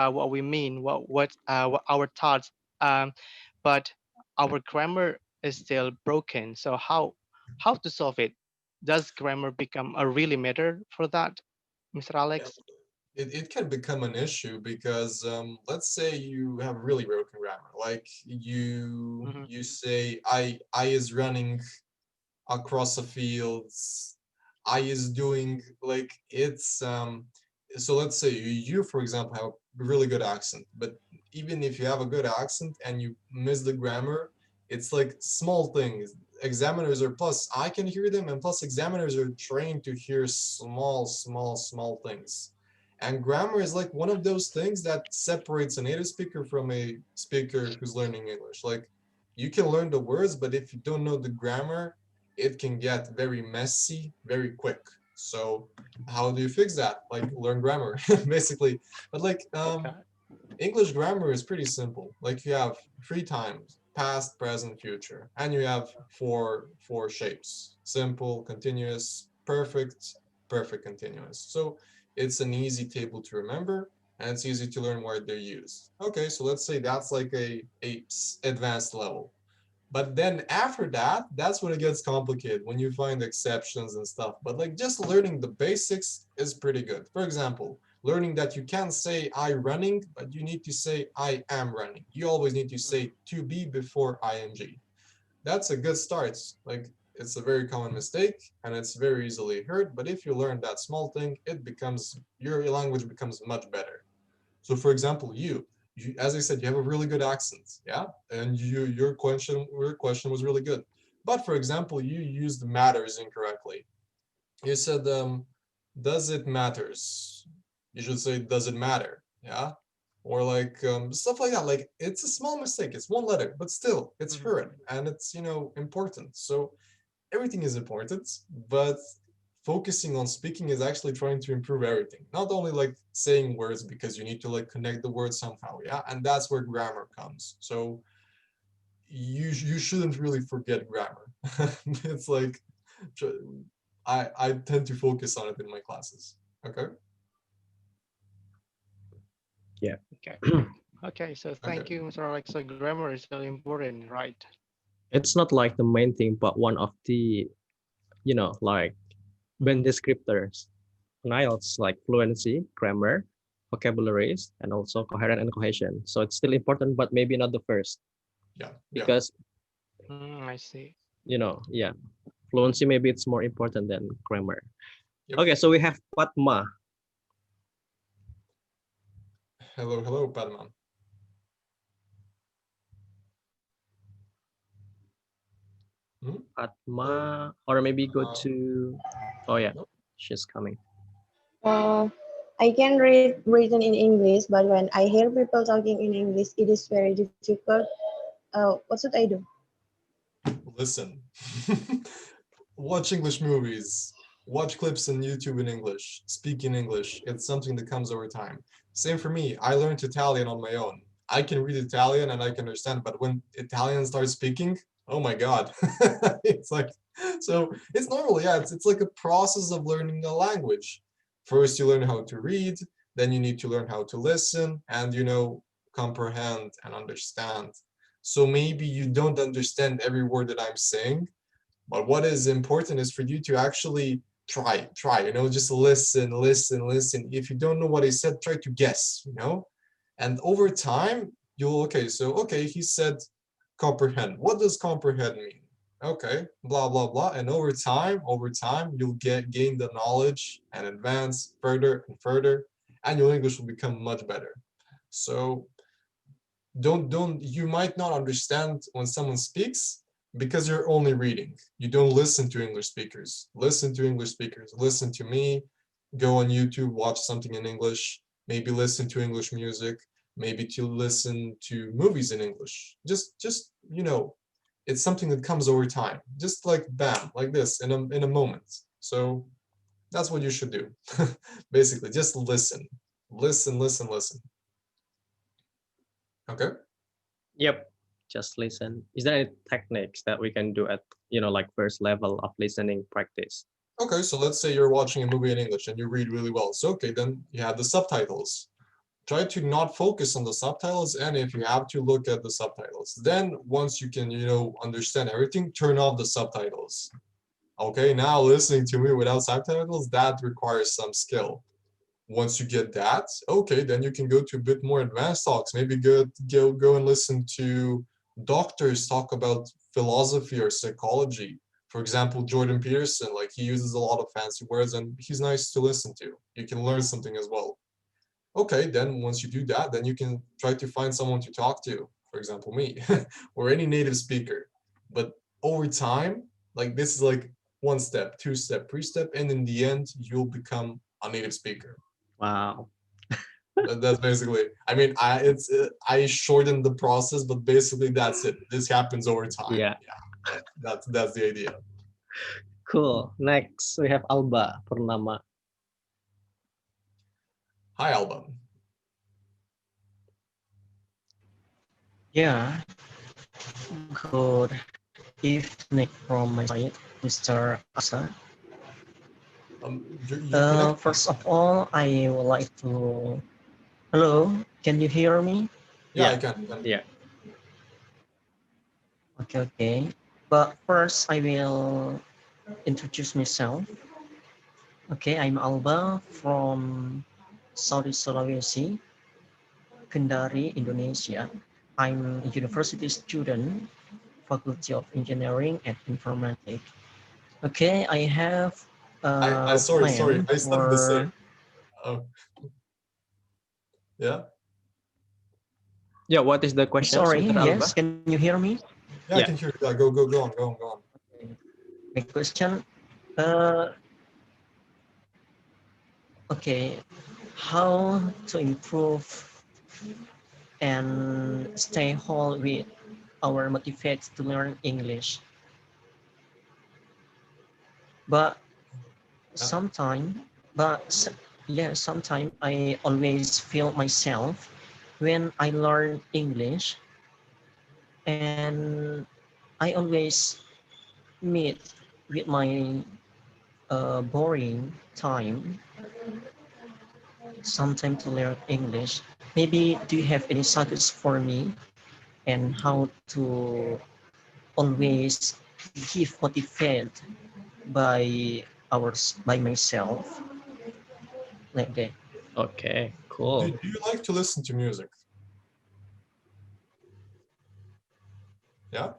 mean, what our thoughts, um, but our grammar is still broken. So how to solve it? Does grammar become a really matter for that, Mr. Yeah, Alex? it can become an issue because let's say you have really broken grammar, like Mhm. you say I is running across the fields, I is doing, like it's so let's say you, for example, have a really good accent, but even if you have a good accent and you miss the grammar, it's like small things. Examiners are, plus I can hear them, and plus examiners are trained to hear small things. And grammar is like one of those things that separates a native speaker from a speaker who's learning English. Like you can learn the words, but if you don't know the grammar, it can get very messy very quick. So how do you fix that? Like learn grammar, basically. But like Okay. English grammar is pretty simple. Like you have three times: past, present, future, and you have four shapes: simple, continuous, perfect, perfect continuous. So it's an easy table to remember, and it's easy to learn where they're used. Okay, so let's say that's like a advanced level. But then after that, that's when it gets complicated, when you find exceptions and stuff. But like just learning the basics is pretty good. For example, learning that you can't say I running, but you need to say I am running. You always need to say to be before ing. That's a good start. Like it's a very common mistake and it's very easily heard. But if you learn that small thing, your language becomes much better. So for example, you, as I said, you have a really good accent, yeah, and your question was really good. But for example, you used matters incorrectly. You said, does it matters? You should say, does it matter? Yeah, or like stuff like that. Like it's a small mistake. It's one letter, but still, it's heard and it's important. So everything is important, but focusing on speaking is actually trying to improve everything. Not only like saying words, because you need to like connect the words somehow, yeah, and that's where grammar comes. So you shouldn't really forget grammar. It's like I tend to focus on it in my classes. Okay. Yeah. Okay. Okay. So thank Okay. you, Mr. Alex. So grammar is very important, right? It's not like the main thing, but one of the, like main descriptors. IELTS like fluency, grammar, vocabularies, and also coherent and cohesion. So it's still important, but maybe not the first, Yeah. Yeah. because I see. yeah, fluency maybe it's more important than grammar. Yep. Okay, so we have Padma. Hello, Padma. Hmm? Hello. Padma, or maybe go Uh, to, oh yeah, nope. she's coming. Uh, I can read written in English, but when I hear people talking in English, it is very difficult. What should I do? Listen. Watch English movies, watch clips on YouTube in English, speak in English. It's something that comes over time. Same for me. I learned Italian on my own. I can read Italian and I can understand, but when Italians start speaking, oh my God. It's like, so it's normal. Yeah, it's like a process of learning a language. First, you learn how to read, then you need to learn how to listen and, comprehend and understand. So maybe you don't understand every word that I'm saying, but what is important is for you to actually try, just listen. If you don't know what he said, try to guess. And over time, okay, he said comprehend. What does comprehend mean? Okay, blah, blah, blah. And over time, you'll gain the knowledge and advance further and further, and your English will become much better. So you might not understand when someone speaks because you're only reading. You don't listen to English speakers. Listen to me. Go on YouTube, watch something in English, maybe listen to English music, maybe to listen to movies in English. Just it's something that comes over time, just like bam, like this in a moment. So that's what you should do. Basically, just listen. Okay. Yep, just listen. Is there any techniques that we can do at, like first level of listening practice? Okay, so let's say you're watching a movie in English and you read really well. So okay, then you have the subtitles. Try to not focus on the subtitles, and if you have to, look at the subtitles. Then once you can, understand everything, turn off the subtitles. Okay, now listening to me without subtitles, that requires some skill. Once you get that, okay, then you can go to a bit more advanced talks. Maybe go and listen to doctors talk about philosophy or psychology For example, Jordan Peterson, like he uses a lot of fancy words and he's nice to listen to. You can learn something as well. Okay, then once you do that, then you can try to find someone to talk to, for example, me, or any native speaker. But over time, like this is like one step, two step, three step, and in the end, you'll become a native speaker. Wow. That's basically, I mean, I shortened the process, but basically that's it. This happens over time. Yeah. That's the idea. Cool. Next, we have Alba Purnama. Hi, Alba. Yeah, good evening from my side, Mr. Asa. You connect. First of all, I would like to. Hello, can you hear me? Yeah, I Yeah. can. Yeah. Okay. But first, I will introduce myself. Okay, I'm Alba from Southeast Sulawesi, Kendari, Indonesia. I'm a university student, Faculty of Engineering and Informatics. Okay, I have I a sorry, plan I stuck the same. for. Oh, yeah. Yeah. What is the question, Sorry, Mr. Alba? yes, can you hear me? Yeah, I Yeah. can hear you. Yeah, go on, go on. My question, uh, okay, how to improve and stay whole with our motivate to learn English? But Yeah. sometime, yeah, sometimes I always feel myself when I learn English, and I always meet with my boring time sometime to learn English. Maybe do you have any suggestions for me and how to always give motivated by by myself like that? Okay. Do Cool. you like to listen to music? Yeah,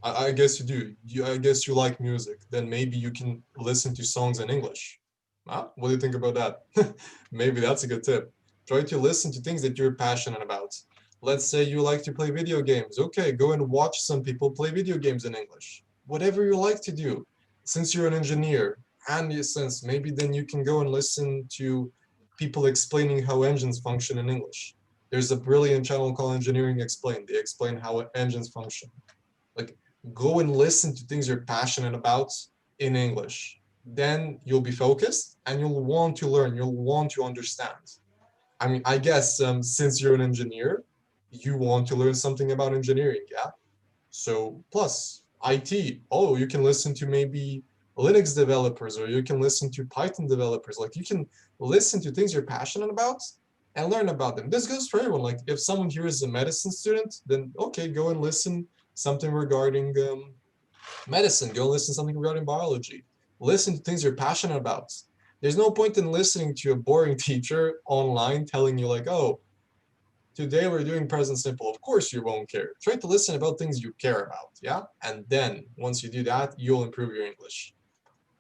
I guess you do. I guess you like music. Then maybe you can listen to songs in English. Huh? What do you think about that? Maybe that's a good tip. Try to listen to things that you're passionate about. Let's say you like to play video games. Okay, go and watch some people play video games in English. Whatever you like to do. Since you're an engineer, and since maybe then you can go and listen to people explaining how engines function in English. There's a brilliant channel called Engineering Explained. They explain how engines function. Like, go and listen to things you're passionate about in English. Then you'll be focused and you'll want to learn, you'll want to understand. I mean, I guess since you're an engineer, you want to learn something about engineering, yeah? So, plus IT, oh, you can listen to maybe Linux developers, or you can listen to Python developers. Like, you can listen to things you're passionate about and learn about them. This goes for everyone. Like, if someone here is a medicine student, then okay, go and listen something regarding medicine. Go and listen something regarding biology. Listen to things you're passionate about. There's no point in listening to a boring teacher online telling you like, oh, today we're doing present simple. Of course you won't care. Try to listen about things you care about, yeah? And then once you do that, you'll improve your English.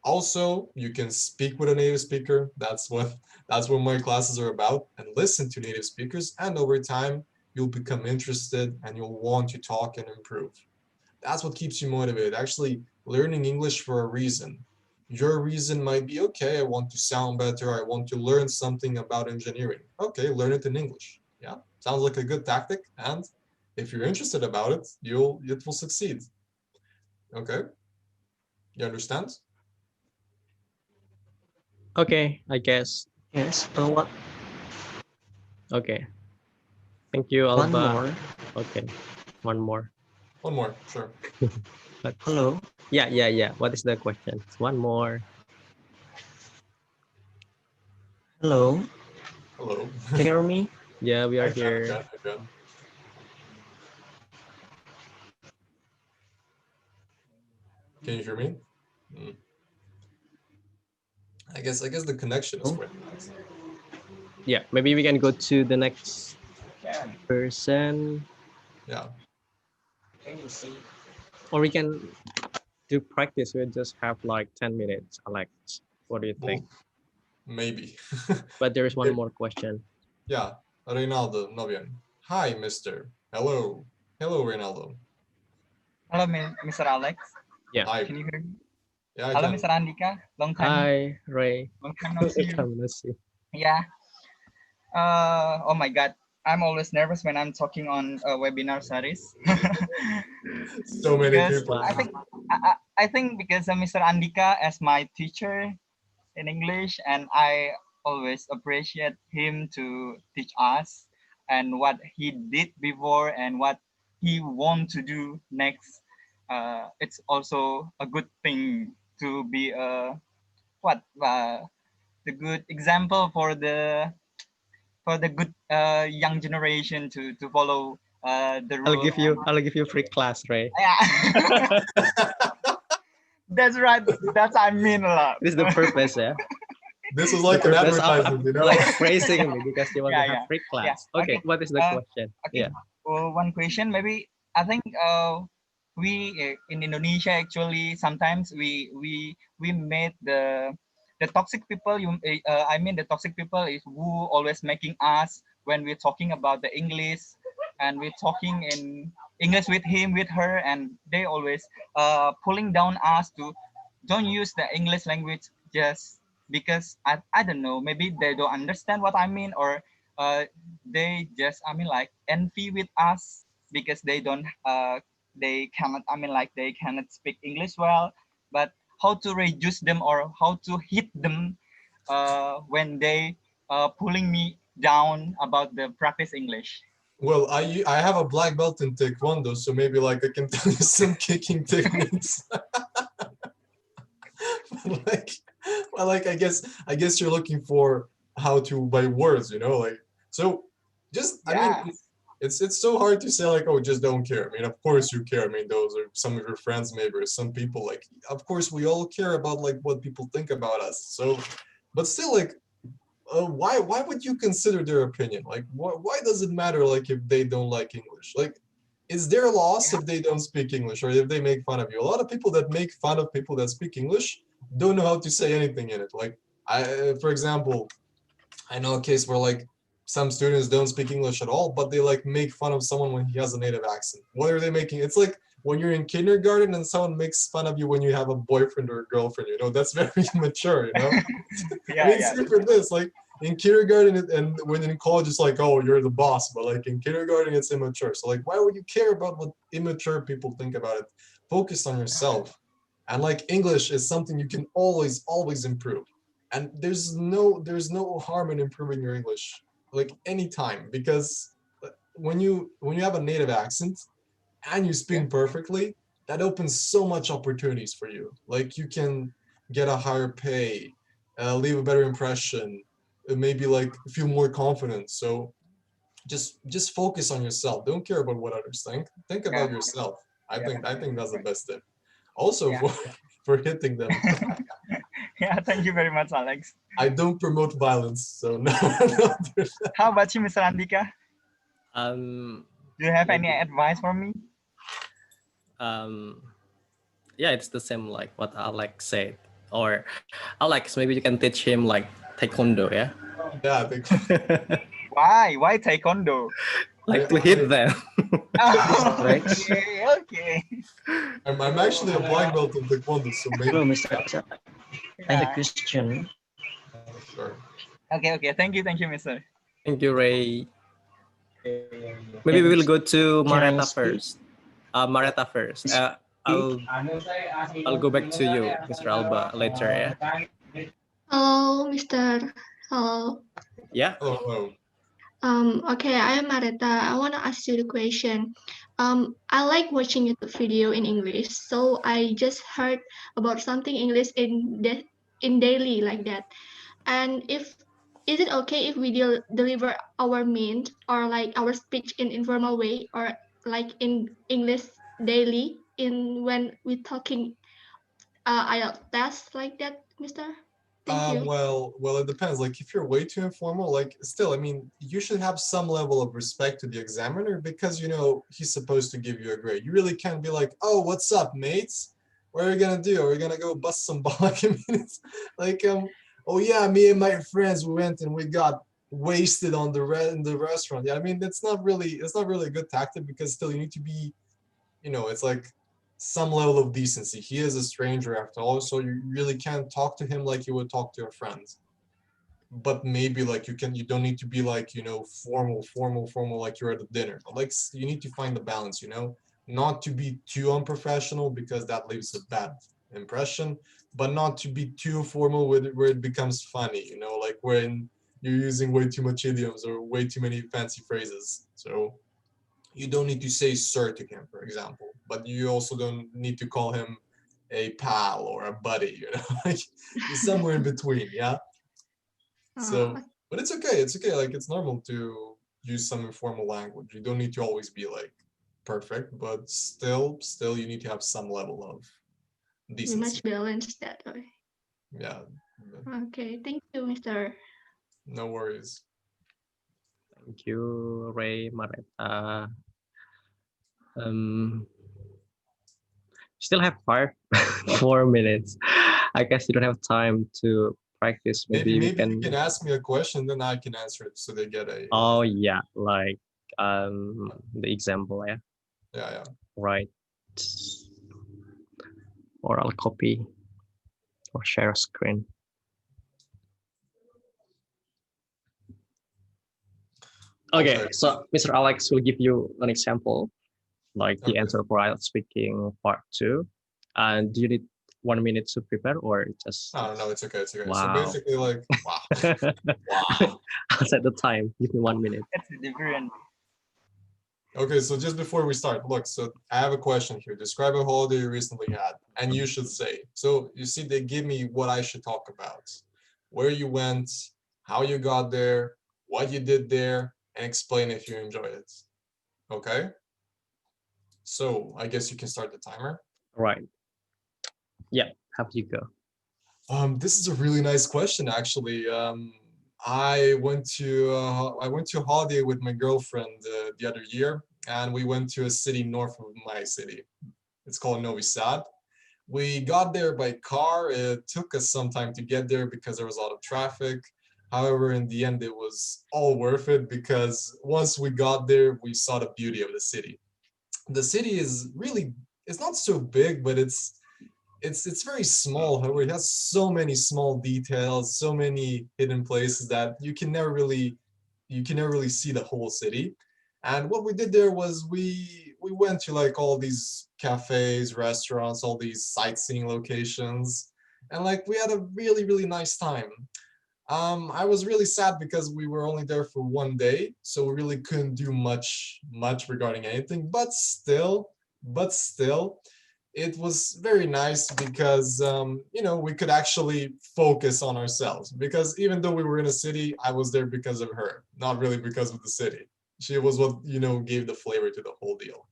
Also, you can speak with a native speaker. That's what my classes are about. And listen to native speakers, and over time, you'll become interested and you'll want to talk and improve. That's what keeps you motivated. Actually, learning English for a reason. Your reason might be, okay, I want to sound better. I want to learn something about engineering. Okay, learn it in English. Yeah, sounds like a good tactic. And if you're interested about it, it will succeed. Okay, you understand? Okay. I guess. Yes, Okay. Thank you, one Alba. more. Okay. One more. One more, sure. But Hello, yeah. What is the question? One more. hello, Hello. can you hear me? Yeah, we are I here. can. Can you hear me? Mm. I guess the connection is Oh, quite bad. Yeah. Maybe we can go to the next person, Yeah. or we can. to practice, we just have like 10 minutes, Alex. What do you Well, think? maybe. But there is one Okay. more question. Yeah, Reynaldo Novian. Hi, Mister. Hello. Hello, Reynaldo. Hello, Mr. Alex. Yeah. Hi. Can you hear me? Yeah, I Hello, can. Mr. Andika. Hi, Ray. Long time no see you. Come to see. Yeah. Oh my God. I'm always nervous when I'm talking on a webinar series. So many Because people. I think I think because Mr. Andika as my teacher in English, and I always appreciate him to teach us and what he did before and what he want to do next. It's also a good thing to be a the good example for the good young generation to follow the I'll rules. give you free class, Ray. Yeah. That's right. That's I mean a lot. This is the purpose, yeah. This is The like an purpose of advertisement, you know? like praising me because you want to Yeah, have yeah, free yeah. class. Okay, Okay. what is the question? Okay. Yeah. Well, one question maybe. I think we in Indonesia actually sometimes we made the toxic people. I mean the toxic people is who always making us when we're talking about the English and we're talking in English with him with her, and they always pulling down us to don't use the English language just because I don't know, maybe they don't understand what I mean, or they just I mean like envy with us because they cannot I mean like they cannot speak English well. But how to reduce them or how to hit them when they pulling me down about the practice English? Well, I have a black belt in Taekwondo, so maybe like I can tell you some kicking techniques. like, well, like I guess you're looking for how to by words, you know, like so. Just I mean, Yeah. it's so hard to say like, oh, just don't care. I mean, of course you care. I mean, those are some of your friends, maybe, or some people. Like, of course we all care about like what people think about us. So, but still, like, why would you consider their opinion? Like, why does it matter? Like, if they don't like English, like, is their loss if they don't speak English or if they make fun of you? A lot of people that make fun of people that speak English don't know how to say anything in it. Like, for example, I know a case where like some students don't speak English at all, but they like make fun of someone when he has a native accent. What are they making? It's like when you're in kindergarten and someone makes fun of you when you have a boyfriend or a girlfriend. You know, that's very mature. You know, I Yeah, mean, yeah. same for this. Like in kindergarten and when in college, it's like, oh, you're the boss. But like in kindergarten, it's immature. So like, why would you care about what immature people think about it? Focus on yourself. And like English is something you can always improve. And there's no harm in improving your English like anytime, because when you have a native accent and you Yeah. speak perfectly, that opens so much opportunities for you. Like you can get a higher pay, leave a better impression, maybe like feel more confident. So just focus on yourself. Don't care about what others think. Think Yeah. about yourself. I Yeah. think that's the best tip. Also Yeah. for hitting them. Yeah. Thank you very much, Alex. I don't promote violence, so no, no, How about you, Mr. Andika? Um, Do you have any maybe, advice for me? um, yeah, it's the same like what Alex said. Or Alex, maybe you can teach him like taekwondo, yeah? yeah, I think Why? Why taekwondo? Like to hit them. Oh, Alex. okay, okay. I'm actually a black belt in taekwondo, so maybe Hello, Mr. Alex. I have a Yeah. question. sure. Okay. Thank you, Mister. Thank you, Ray. Maybe we will go to Can I Mareta speak? first. Mareta first. I'll go back to you, Mr. Alba, later, yeah? Hello, Mr. Hello. Yeah? Hello, hello. Okay, I am Marita. I want to ask you the question. I like watching YouTube video in English, so I just heard about something English in daily like that. And if is it okay if we deliver our meaning or like our speech in informal way or like in English daily in when we talking IELTS test like that, Mister? Thank you. Well, it depends. Like, if you're way too informal, like, still, I mean, you should have some level of respect to the examiner because, you know, he's supposed to give you a grade. You really can't be like, oh, what's up, mates? what are we gonna do? Are we gonna go bust some ball? I mean, it's like, oh yeah, me and my friends, we went and we got wasted on in the restaurant. Yeah, I mean, it's not really a good tactic, because still you need to be, it's like some level of decency. He is a stranger after all, so you really can't talk to him like you would talk to a friend. But maybe like you don't need to be like, formal like you're at a dinner. But like you need to find the balance, not to be too unprofessional because that leaves a bad impression, but not to be too formal where it becomes funny, like when you're using way too much idioms or way too many fancy phrases. So you don't need to say sir to him, for example, but you also don't need to call him a pal or a buddy, like somewhere in between, yeah. So, but it's okay. It's okay. Like it's normal to use some informal language. You don't need to always be like perfect, but still you need to have some level of We decency. must balance that way. Yeah. Okay, thank you, Mr. No worries. Thank you, Ray, Mareta. Um, still have 4 minutes. I guess you don't have time to practice. Maybe we you can ask me a question, then I can answer it, so they get a. Oh yeah, like the example, yeah. Yeah. Right. Or I'll copy or share screen. Okay, so Mr. Alex will give you an example, like the answer for IELTS speaking part 2. And do you need 1 minute to prepare or just? No, it's okay. It's okay. Wow. So basically, like, wow. Wow. I'll set the time. Give me 1 minute. That's different. Okay, so just before we start, look, so I have a question here. Describe a holiday you recently had, and you should say. So you see, they give me what I should talk about, where you went, how you got there, what you did there, and explain if you enjoyed it. Okay? So I guess you can start the timer. Right. Yeah, have you go. This is a really nice question, actually. I went to a holiday with my girlfriend the other year, and we went to a city north of my city. It's called Novi Sad. We got there by car. It took us some time to get there because there was a lot of traffic. However, in the end, it was all worth it because once we got there, we saw the beauty of the city. The city is really, it's not so big, but it's very small. However, it has so many small details, so many hidden places that you can never really see the whole city. And what we did there was we went to like all these cafes, restaurants, all these sightseeing locations, and like we had a really nice time. I was really sad because we were only there for 1 day, so we really couldn't do much regarding anything. But still, it was very nice because we could actually focus on ourselves. Because even though we were in a city, I was there because of her, not really because of the city. She was what gave the flavor to the whole deal.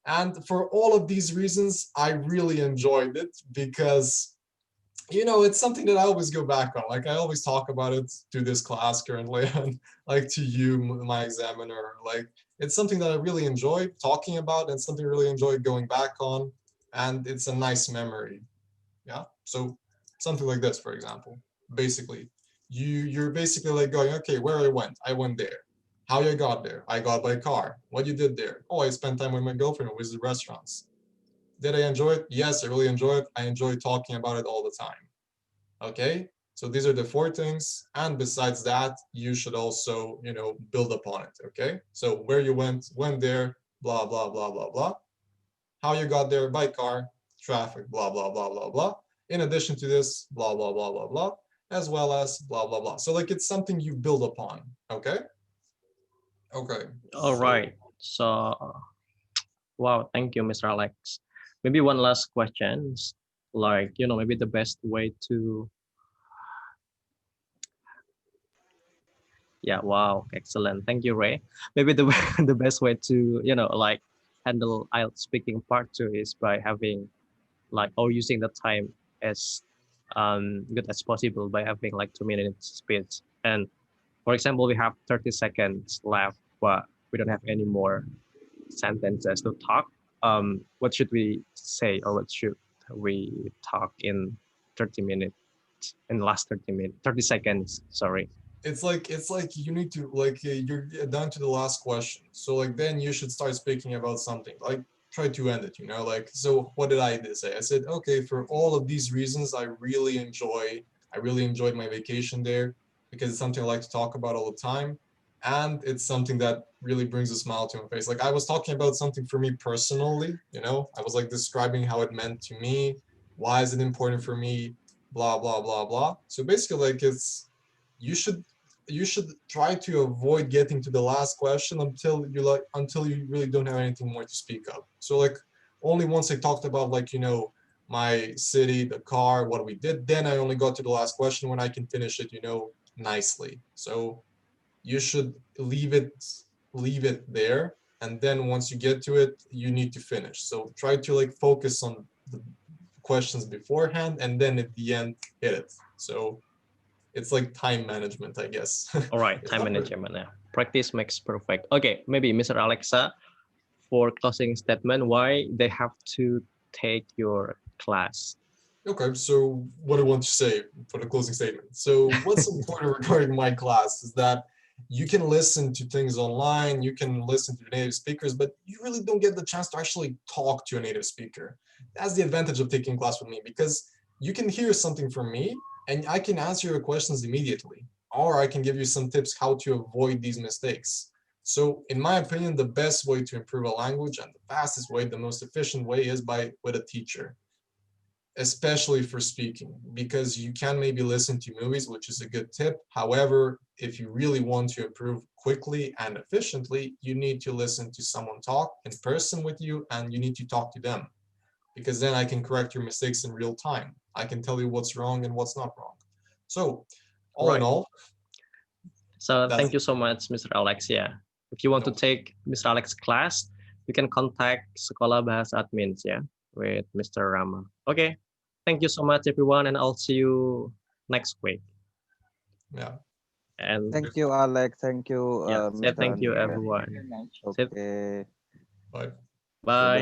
And for all of these reasons, I really enjoyed it because it's something that I always go back on. Like I always talk about it to this class currently, and like to you, my examiner. Like it's something that I really enjoy talking about, and something I really enjoy going back on, and it's a nice memory. Yeah. So something like this, for example. Basically, you're basically like going, okay, where I went there. How you got there? I got by car. What you did there? Oh, I spent time with my girlfriend. We visited restaurants. Did I enjoy it? Yes, I really enjoy it. I enjoy talking about it all the time. Okay, so these are the 4 things. And besides that, you should also, build upon it. Okay, so where you went there, blah, blah, blah, blah, blah. How you got there by car, traffic, blah, blah, blah, blah, blah. In addition to this, blah, blah, blah, blah, blah, as well as blah, blah, blah. So like it's something you build upon. Okay. Okay. All right. So, wow, thank you, Mr. Alex. Maybe one last question, like, maybe the best way to, yeah, wow, excellent. Thank you, Ray. Maybe the the best way to, like handle IELTS speaking part 2 is by having like, or using the time as good as possible by having like 2 minutes speech. And for example, we have 30 seconds left, but we don't have any more sentences to talk. What should we say, or what should we talk in 30 minutes, in the last 30 seconds, sorry. It's like you need to like you're down to the last question. So like then you should start speaking about something. Like try to end it, you know, like so what did I say? I said, okay, for all of these reasons, I really enjoyed my vacation there because it's something I like to talk about all the time. And it's something that really brings a smile to my face. Like I was talking about something for me personally, you know, I was like describing how it meant to me, why is it important for me, blah, blah, blah, blah. So basically like you should you should try to avoid getting to the last question until you really don't have anything more to speak of. So like only once I talked about like, you know, my city, the car, what we did, then I only got to the last question when I can finish it, you know, nicely. So you should leave it there, and then once you get to it, you need to finish. So try to like focus on the questions beforehand and then at the end hit it. So it's like time management, I guess. All right, It's time not management. Yeah. Practice makes perfect. Okay, maybe Mr. Alexa, for closing statement, why they have to take your class? okay, so what do I want to say for the closing statement? So what's important regarding my class is that you can listen to things online, you can listen to native speakers, but you really don't get the chance to actually talk to a native speaker. That's the advantage of taking class with me, because you can hear something from me and I can answer your questions immediately, or I can give you some tips how to avoid these mistakes. So in my opinion, the best way to improve a language and the fastest way, the most efficient way is with a teacher, especially for speaking, because you can maybe listen to movies, which is a good tip. However, if you really want to improve quickly and efficiently, you need to listen to someone talk in person with you, and you need to talk to them, because then I can correct your mistakes in real time. I can tell you what's wrong and what's not wrong. So all in Right. all, So that's thank you so much, Mr. Alex. Yeah. If you want to No. take Mr. Alex's class, you can contact Sekolah Bahasa Admins, yeah, with Mr. Rama. Okay. Thank you so much, everyone, and I'll see you next week. yeah. And Thank you, Alex. Thank you, yeah, say Mr. thank you, Andrea. everyone. Say Okay. Bye. bye.